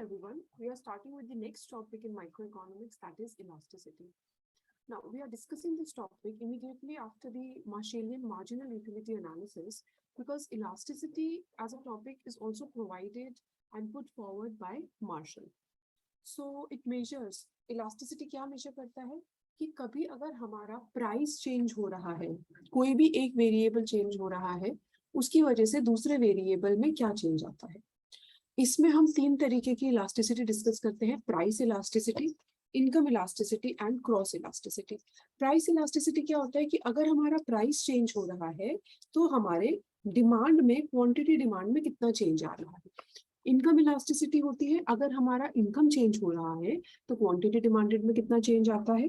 everyone. We are starting with the next topic in microeconomics, that is elasticity. Now, we are discussing this topic immediately after the Marshallian marginal utility analysis because elasticity as a topic is also provided and put forward by Marshall. So, it measures, elasticity क्या measure करता है कि कभी अगर हमारा price change हो रहा है, कोई भी एक variable change हो रहा है, उसकी वजह से दूसरे variable में क्या change आता है. इसमें हम तीन तरीके की इलास्टिसिटी डिस्कस करते हैं, price elasticity, income elasticity and cross elasticity. Price elasticity क्या होता है कि अगर हमारा प्राइस चेंज हो रहा है तो हमारे डिमांड में, क्वांटिटी डिमांड में कितना चेंज आ रहा है. इनकम इलास्टिसिटी होती है अगर हमारा इनकम चेंज हो रहा है तो क्वांटिटी डिमांडेड में कितना चेंज आता है.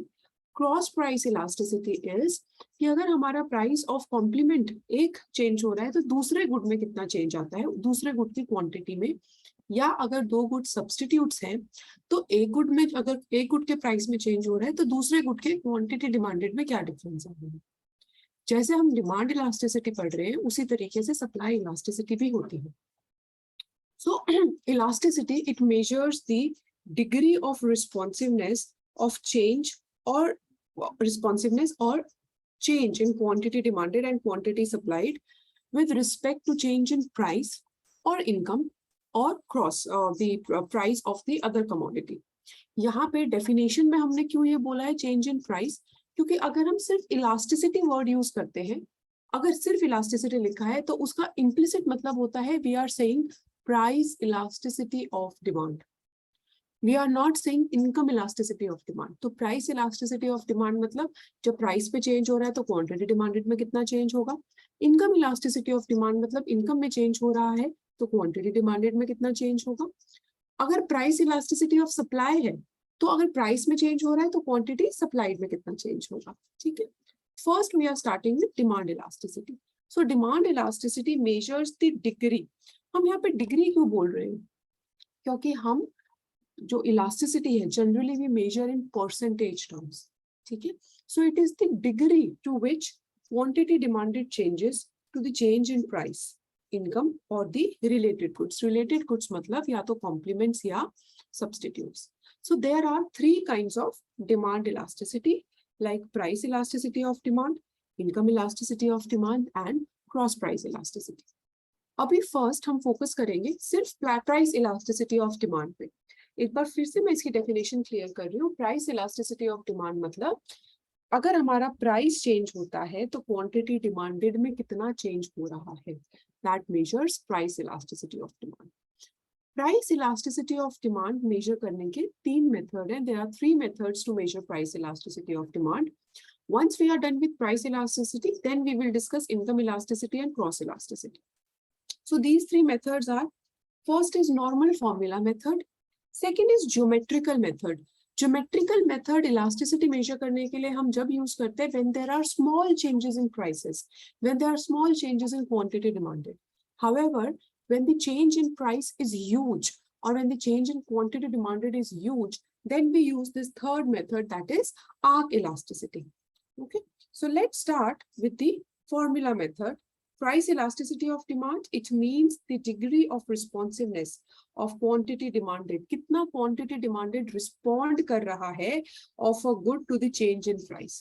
क्रॉस प्राइस इलास्टिसिटी इज कि अगर हमारा प्राइस ऑफ कॉम्प्लीमेंट एक चेंज हो रहा है तो दूसरे गुड में कितना चेंज आता है, दूसरे गुड की क्वांटिटी में. या अगर दो गुड सब्स्टिट्यूट्स हैं तो एक गुड में, अगर एक गुड के प्राइस में चेंज हो रहा है तो दूसरे गुड के क्वांटिटी डिमांडेड में क्या डिफरेंस आ रहा है. जैसे हम डिमांड इलास्टिसिटी पढ़ रहे हैं उसी तरीके से सप्लाई इलास्टिसिटी भी होती है. So elasticity it measures the degree of responsiveness of change और responsiveness or change in quantity demanded and quantity supplied with respect to change in price or income or cross the price of the other commodity. यहाँ पे definition में हमने क्यों ये बोला है change in price, क्योंकि अगर हम सिर्फ elasticity word use करते हैं, अगर सिर्फ elasticity लिखा है तो उसका implicit मतलब होता है we are saying price elasticity of demand. We are not saying income elasticity of demand. तो price elasticity of demand मतलब जब price पे change हो रहा है तो quantity demanded में कितना change होगा. Income elasticity of demand मतलब income में change हो रहा है तो quantity demanded में कितना change होगा. अगर price elasticity of supply है तो अगर price में change हो रहा है तो quantity supplied में कितना change होगा. ठीक है. First we are starting with demand elasticity. So demand elasticity measures the degree. हम यहाँ पे degree क्यों बोल रहे हैं, क्योंकि हम जो इलास्टिसिटी है generally we measure in percentage terms. ठीक है. So it is the degree to which quantity demanded changes to the change in price, income और the related goods. Related goods मतलब या तो कॉम्प्लीमेंट्स या substitutes. So there are three kinds of demand elasticity, like price elasticity of demand, income elasticity of demand and cross price elasticity. अभी first हम focus करेंगे सिर्फ price elasticity of demand पे. एक बार फिर से मैं इसकी डेफिनेशन क्लियर कर रही हूँ. प्राइस इलास्टिसिटी ऑफ डिमांड मतलब अगर हमारा प्राइस चेंज होता है तो क्वांटिटी डिमांडेड में कितना चेंज हो रहा है. That measures price elasticity of demand. Price elasticity of demand measure करने के तीन मेथड हैं. There are three methods to measure price elasticity of demand. Once we are done with price elasticity, then we will discuss income elasticity and cross elasticity. So these three methods are, first is normal formula method, second is geometrical method. Geometrical method elasticity measure करने के लिए हम जब use करते हैं when there are small changes in prices, when there are small changes in quantity demanded. However, when the change in price is huge or when the change in quantity demanded is huge, then we use this third method, that is arc elasticity. Okay, so let's start with the formula method. Price elasticity of demand, it means the degree of responsiveness of quantity demanded. कितना quantity demanded respond कर रहा है of a good to the change in price.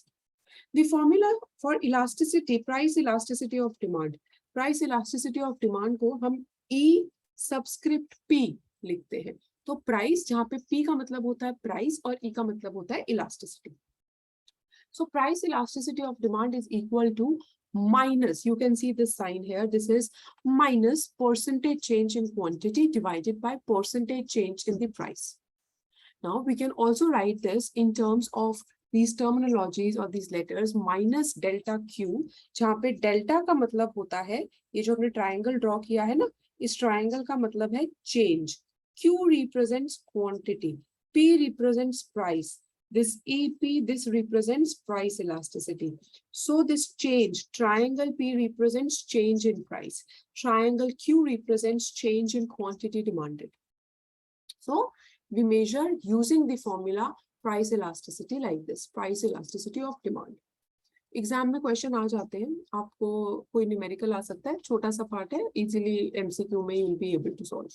The formula for elasticity, price elasticity of demand. Price elasticity of demand को हम E subscript P लिखते हैं. तो price जहाँ पे P का मतलब होता है price और E का मतलब होता है elasticity. So price elasticity of demand is equal to minus, you can see this sign here, this is minus percentage change in quantity divided by percentage change in the price. Now we can also write this in terms of these terminologies or these letters, minus delta Q, जहाँ पे delta का मतलब होता है, ये जो हमने triangle draw किया है ना, इस triangle का मतलब है change. Q represents quantity, P represents price. This EP, this represents price elasticity. So this change, triangle P represents change in price. Triangle Q represents change in quantity demanded. So we measure using the formula price elasticity like this, price elasticity of demand. Exam में question आ जाते हैं, आपको कोई numerical आ सकता है, छोटा सा part है, इजीली एमसीक्यू में you will be able to solve,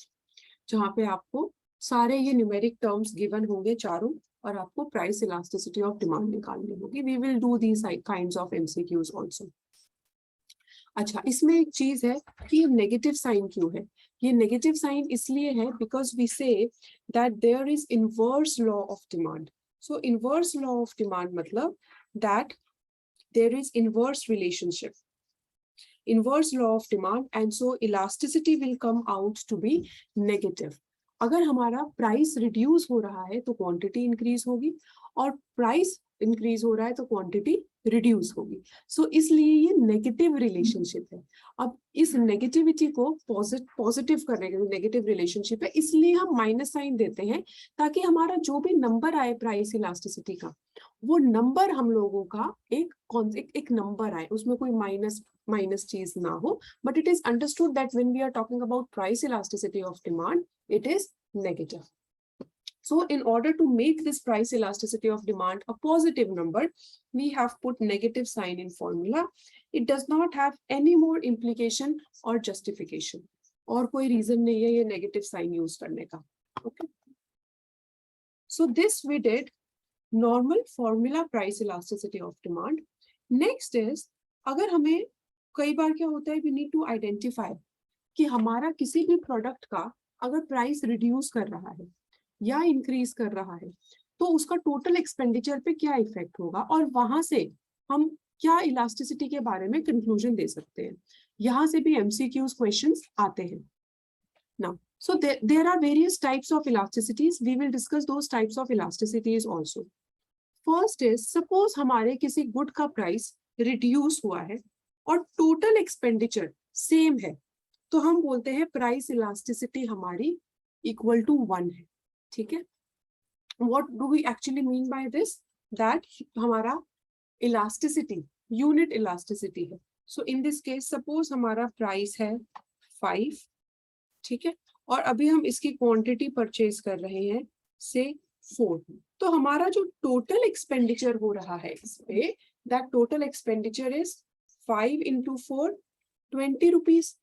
जहाँ पे आपको सारे ये न्यूमेरिक टर्म्स गिवन होंगे चारों, और आपको प्राइस इलास्टिसिटी ऑफ डिमांड निकालनी होगी. We will do these kinds of MCQs also. अच्छा, इसमें एक चीज है कि नेगेटिव साइन क्यों है. ये नेगेटिव साइन इसलिए है because we say that there is inverse law of demand. So inverse law of demand मतलब that there is inverse relationship, inverse law of demand, and so elasticity will come out to be negative. अगर हमारा price reduce हो रहा है तो quantity increase होगी, और price increase हो रहा है तो क्वांटिटी रिड्यूस होगी. सो इसलिए ये नेगेटिव रिलेशनशिप है. अब इस नेगेटिविटी को पॉजिटिव करने के लिए, नेगेटिव रिलेशनशिप है इसलिए हम माइनस साइन देते हैं, ताकि हमारा जो भी नंबर आए प्राइस इलास्टिसिटी का, वो नंबर हम लोगों का एक नंबर आए, उसमें कोई माइनस चीज ना हो. But it is understood that when we are talking about price elasticity of demand, it is negative. So in order to make this price elasticity of demand a positive number, we have put negative sign in formula. It does not have any more implication or justification. और कोई reason नहीं है ये negative sign use करने का. Okay. So this we did normal formula price elasticity of demand. Next is, अगर हमें कई बार क्या होता है, we need to identify कि हमारा किसी भी प्रोडक्ट का अगर प्राइस रिड्यूस कर रहा है या इंक्रीज कर रहा है तो उसका टोटल एक्सपेंडिचर पे क्या इफेक्ट होगा, और वहां से हम क्या इलास्टिसिटी के बारे में कंक्लूजन दे सकते हैं. यहाँ से भी एमसीक्यूज क्वेश्चंस आते हैं. Now so there are various types of elasticities. We will discuss those types of elasticities also. First is, suppose हमारे किसी गुड का प्राइस रिड्यूस हुआ है और टोटल एक्सपेंडिचर सेम है, तो हम बोलते हैं प्राइस इलास्टिसिटी हमारी इक्वल टू 1 है. ठीक है. What do we actually mean by this, that हमारा इलास्टिसिटी यूनिट इलास्टिसिटी है. So in this case suppose हमारा प्राइस है 5, ठीक है, और अभी हम इसकी क्वांटिटी परचेज कर रहे हैं से 4, तो हमारा जो टोटल एक्सपेंडिचर हो रहा है इस पे, that total expenditure is 5 into 4, 20 rupees.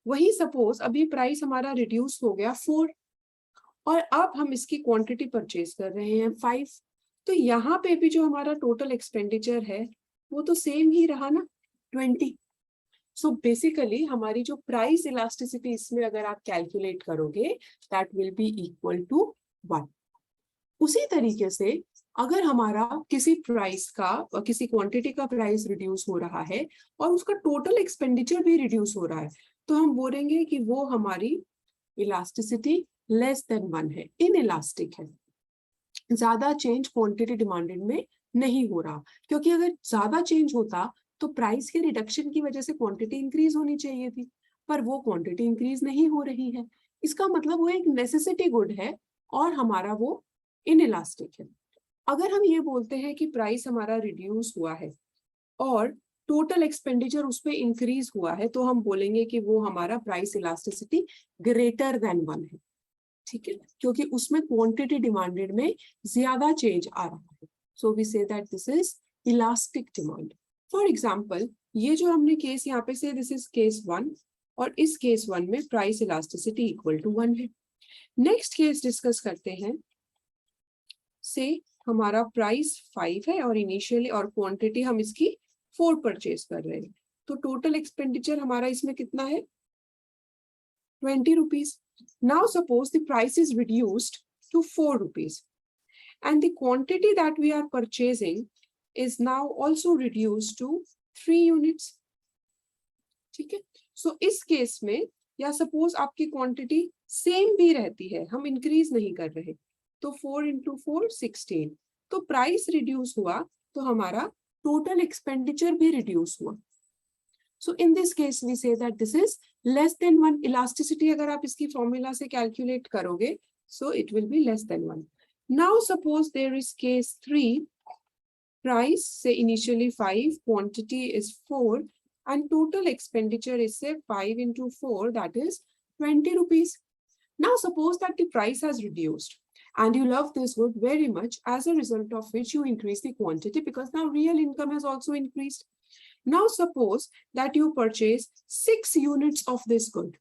वही सपोज अभी प्राइस हमारा रिड्यूस हो गया 4, और अब हम इसकी क्वांटिटी परचेज कर रहे हैं 5, तो यहाँ पे भी जो हमारा टोटल एक्सपेंडिचर है वो तो सेम ही रहा ना, 20. सो बेसिकली हमारी जो प्राइस इलास्टिसिटी इसमें अगर आप कैलकुलेट करोगे, that will be equal to 1. उसी तरीके से अगर हमारा किसी प्राइस का, किसी क्वांटिटी का प्राइस रिड्यूस हो रहा है और उसका टोटल एक्सपेंडिचर भी रिड्यूस हो रहा है, तो हम बोलेंगे कि वो हमारी इलास्टिसिटी लेस देन 1 है, इनइलास्टिक है. ज्यादा चेंज क्वांटिटी डिमांडेड में नहीं हो रहा, क्योंकि अगर ज्यादा चेंज होता तो प्राइस के रिडक्शन की वजह से क्वांटिटी इंक्रीज होनी चाहिए थी, पर वो क्वांटिटी इंक्रीज नहीं हो रही है. इसका मतलब वो एक नेसेसिटी गुड है और हमारा वो इनइलास्टिक है. अगर हम ये बोलते हैं कि प्राइस हमारा रिड्यूस हुआ है और टोटल एक्सपेंडिचर उस पर इंक्रीज हुआ है, तो हम बोलेंगे कि वो हमारा प्राइस इलास्टिसिटी ग्रेटर देन 1 है. ठीक है, क्योंकि उसमें क्वांटिटी डिमांडेड में ज्यादा चेंज आ रहा है. So we say that this is elastic demand. For example, ये जो हमने केस यहाँ पे से, दिस इज केस 1, और इस केस 1 में प्राइस इलास्टिसिटी इक्वल टू 1 है. नेक्स्ट केस डिस्कस करते हैं. से हमारा प्राइस 5 है और इनिशियली और क्वांटिटी हम इसकी 4 परचेज कर रहे हैं, तो टोटल एक्सपेंडिचर हमारा इसमें कितना है, 20 rupees. Now suppose the price is reduced to 4 rupees and the quantity that we are purchasing is now also reduced to 3 units. ठीक है. सो इस केस में, या सपोज आपकी क्वांटिटी सेम भी रहती है, हम इंक्रीज नहीं कर रहे, तो 4 into 4 16, तो प्राइस रिड्यूस हुआ तो हमारा टोटल एक्सपेंडिचर भी रिड्यूस हुआ. So in this case we say that this is less than 1. Elasticity अगर आप इसकी formula से calculate करोगे, so it will be less than 1. Now suppose there is case 3, price say initially 5, quantity is 4, and total expenditure is say 5 into 4, that is 20 rupees. Now suppose that the price has reduced and you love this good very much, as a result of which you increase the quantity because now real income has also increased. Now suppose that you purchase 6 units of this good,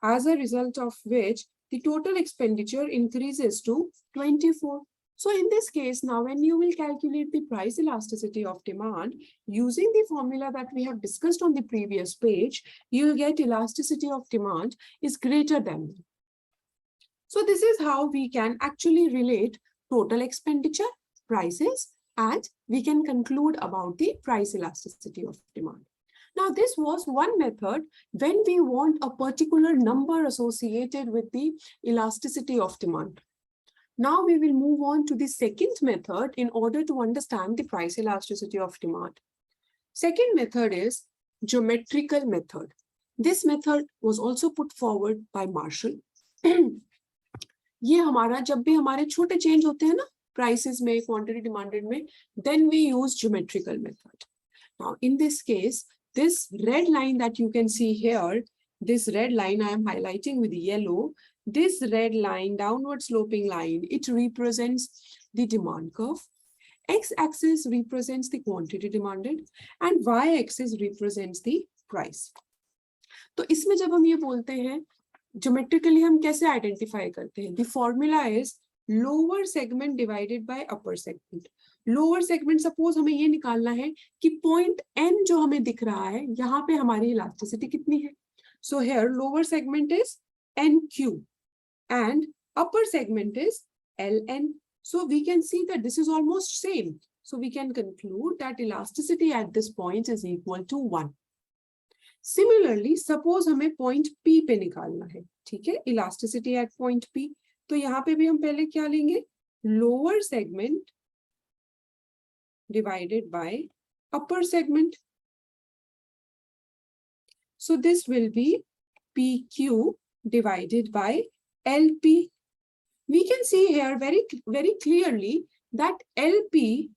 as a result of which the total expenditure increases to 24. So in this case, now when you will calculate the price elasticity of demand using the formula that we have discussed on the previous page, you will get elasticity of demand is greater than 1. So this is how we can actually relate total expenditure, prices, and we can conclude about the price elasticity of demand. Now, this was one method when we want a particular number associated with the elasticity of demand. Now we will move on to the second method in order to understand the price elasticity of demand. Second method is geometrical method. This method was also put forward by Marshall. ये हमारा जब भी हमारे छोटे change होते हैं ना prices में, quantity demanded में, then we use geometrical method. Now in this case, this red line that you can see here, this red line I am highlighting with yellow, this red line, downward sloping line, it represents the demand curve. X-axis represents the quantity demanded and Y-axis represents the price. तो इसमें जब हम ये बोलते हैं geometrically हम कैसे identify करते हैं? The formula is lower segment divided by upper segment. Lower segment suppose हमें ये निकालना है कि point N जो हमें दिख रहा है यहाँ पे हमारी elasticity कितनी है? So here lower segment is NQ and upper segment is LN. So we can see that this is almost same. So we can conclude that elasticity at this point is equal to 1. Similarly, suppose हमें point P पे निकालना है, ठीक है? Elasticity at point P. तो यहाँ पे भी हम पहले क्या लेंगे? Lower segment divided by upper segment. So this will be PQ divided by LP. We can see here very clearly that LP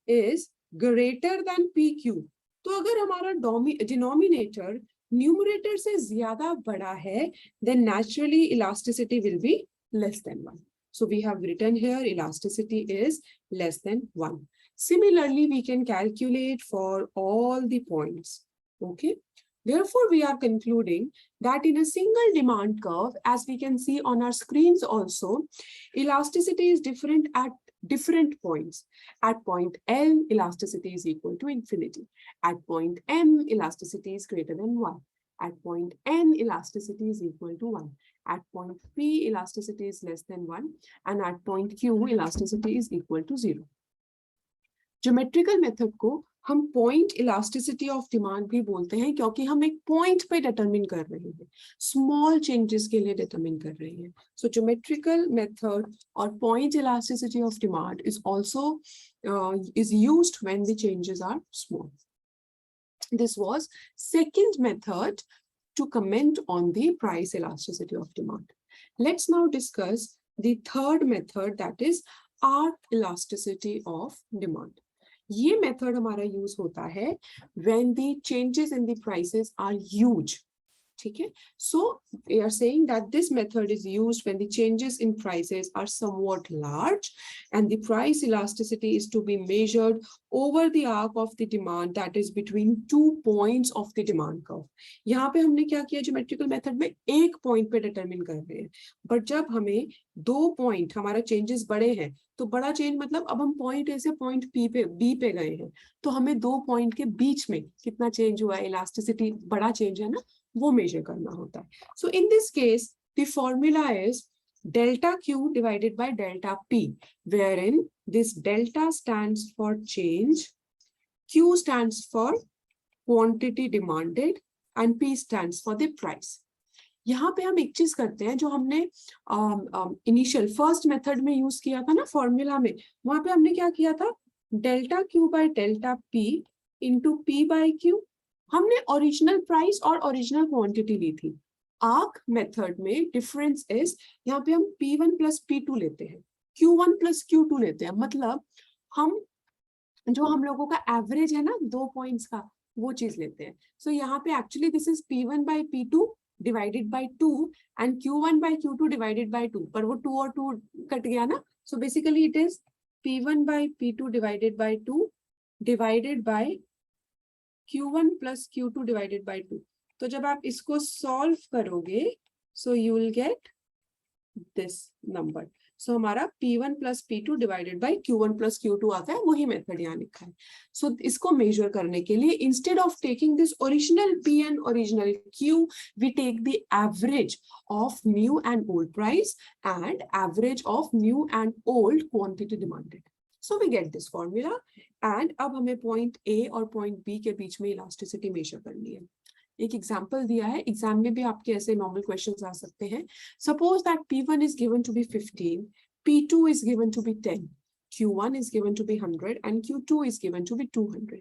is greater than PQ. तो अगर हमारा denominator numerator से ज्यादा बड़ा है, then naturally elasticity will be less than 1. So we have written here elasticity is less than 1. Similarly, we can calculate for all the points. Okay. Therefore, we are concluding that in a single demand curve, as we can see on our screens also, elasticity is different at different points. At point L, elasticity is equal to infinity. At point M, elasticity is greater than 1. At point N, elasticity is equal to 1. At point P, elasticity is less than 1. And at point Q, elasticity is equal to 0. Geometrical method को हम point elasticity of demand भी बोलते हैं क्योंकि हम एक point पे determine कर रहे हैं, small changes के लिए determine कर रहे हैं. So geometrical method or point elasticity of demand is also is used when the changes are small. This was second method to comment on the price elasticity of demand. Let's now discuss the third method, that is arc elasticity of demand. ये method हमारा use होता है when the changes in the prices are huge. ठीक है? So we are saying that this method is used when the changes in prices are somewhat large and the price elasticity is to be measured over the arc of the demand, that is between 2 points of the demand curve. यहाँ पे हमने क्या किया geometrical method में एक point पे determine कर रहे हैं, but जब हमें 2 point हमारा changes बड़े हैं, तो बड़ा change मतलब अब हम point A से point B पे गए हैं, तो हमें 2 point के बीच में कितना change हुआ है, elasticity बड़ा change है ना, वो measure करना होता है. So in this case, the formula is delta Q divided by delta P, wherein this delta stands for change, Q stands for quantity demanded, and P stands for the price. यहाँ पे हम एक चीज करते हैं जो हमने इनिशियल फर्स्ट मेथड में यूज किया था ना फॉर्मूला में, वहां पे हमने क्या किया था, delta Q by delta P into P by Q. हमने ओरिजिनल प्राइस और ओरिजिनल क्वांटिटी ली थी. आर्क मेथड में डिफरेंस इज यहाँ पे हम P1 प्लस P2 लेते हैं, Q1 प्लस Q2 लेते हैं, मतलब हम जो हम लोगों का एवरेज है ना 2 पॉइंट्स का, वो चीज लेते हैं. सो यहाँ पे actually this is P1 by P2 divided by 2 and Q1 by Q2 divided by 2, पर वो 2 और 2 कट गया ना. So basically it is P1 by P2 divided by 2 divided by Q1 plus Q2 divided by 2. तो जब आप इसको solve करोगे, So you will get this number. So हमारा P1 plus P2 divided by Q1 plus Q2 आता है, वही method यहाँ लिखा है. So इसको मेजर करने के लिए instead of taking this original P and original Q, we take the average of new and old price and average of new and old quantity demanded. So we get this formula and अब हमें point A और point B के बीच में elasticity measure करनी है. एक example दिया है, एग्जाम में भी आपके ऐसे नॉर्मल क्वेश्चंस आ सकते हैं. Suppose that P1 is given to be 15, P2 is given to be 10, Q1 is given to be 100 and Q2 is given to be 200.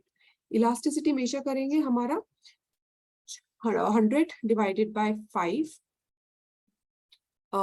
Elasticity measure करेंगे हमारा 100 divided by 5,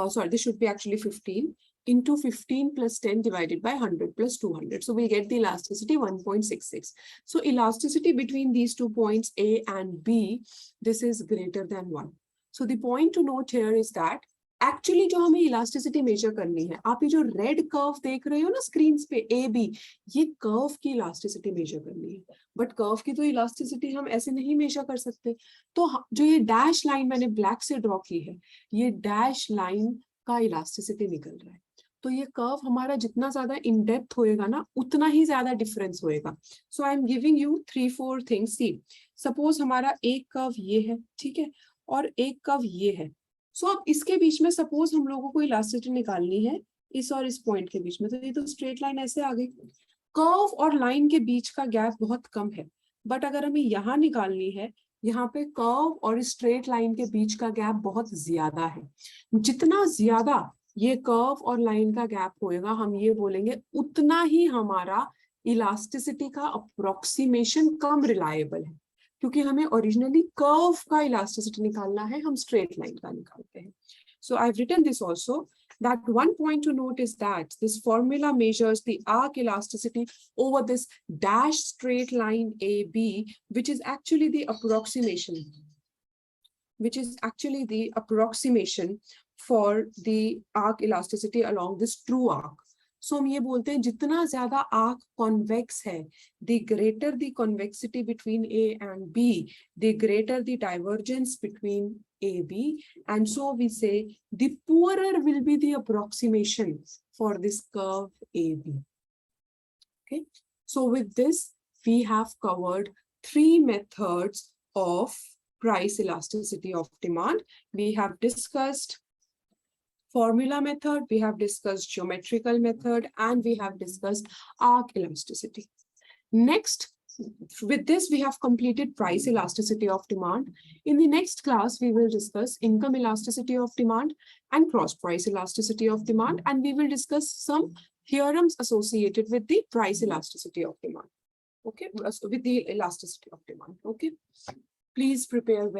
sorry, this should be actually 15 into 15 plus 10 divided by 100 plus 200. So we'll get the elasticity 1.66. So elasticity between these 2 points A and B, this is greater than 1. So the point to note here is that actually जो हमें elasticity measure करनी है, आप ये जो red curve देख रहे हो ना screens पे AB, ये curve की elasticity measure करनी है. But curve की तो elasticity हम ऐसे नहीं measure कर सकते. तो जो ये dash line मैंने black से draw की है, ये dash line का elasticity निकल रहा है. तो ये कर्व हमारा जितना ज्यादा इन डेप्थ होएगा ना, उतना ही ज्यादा डिफरेंस होएगा. So I am giving you 3-4 things. See suppose हमारा एक कर्व ये है, ठीक है, और एक कर्व ये है. सो अब इसके बीच में सपोज हम लोगों को इलास्टिसिटी निकालनी है इस और इस पॉइंट के बीच में, तो ये तो स्ट्रेट लाइन ऐसे आ गई. कर्व और लाइन के बीच का गैप बहुत कम है, बट अगर हमें यहाँ निकालनी है, यहाँ पे कर्व और स्ट्रेट लाइन के बीच का गैप बहुत ज्यादा है. जितना ज्यादा ये कर्व और लाइन का गैप होएगा, हम ये बोलेंगे उतना ही हमारा इलास्टिसिटी का अप्रोक्सीमेशन कम रिलायबल है, क्योंकि हमें ओरिजिनली कर्व का इलास्टिसिटी निकालना है, हम स्ट्रेट लाइन का निकालते हैं. So I've written this also, that one point to note is that this formula measures the arc elasticity over this dash straight line AB, which is actually the approximation for the arc elasticity along this true arc. So हम ये बोलते हैं जितना ज्यादा arc convex है, the greater the convexity between A and B, the greater the divergence between AB, and so we say the poorer will be the approximation for this curve AB. Okay, so with this we have covered 3 methods of price elasticity of demand. We have discussed formula method, we have discussed geometrical method, and we have discussed arc elasticity. Next, with this we have completed price elasticity of demand. In the next class, we will discuss income elasticity of demand and cross price elasticity of demand, and we will discuss some theorems associated with the price elasticity of demand. Okay, with the elasticity of demand. Okay, please prepare well.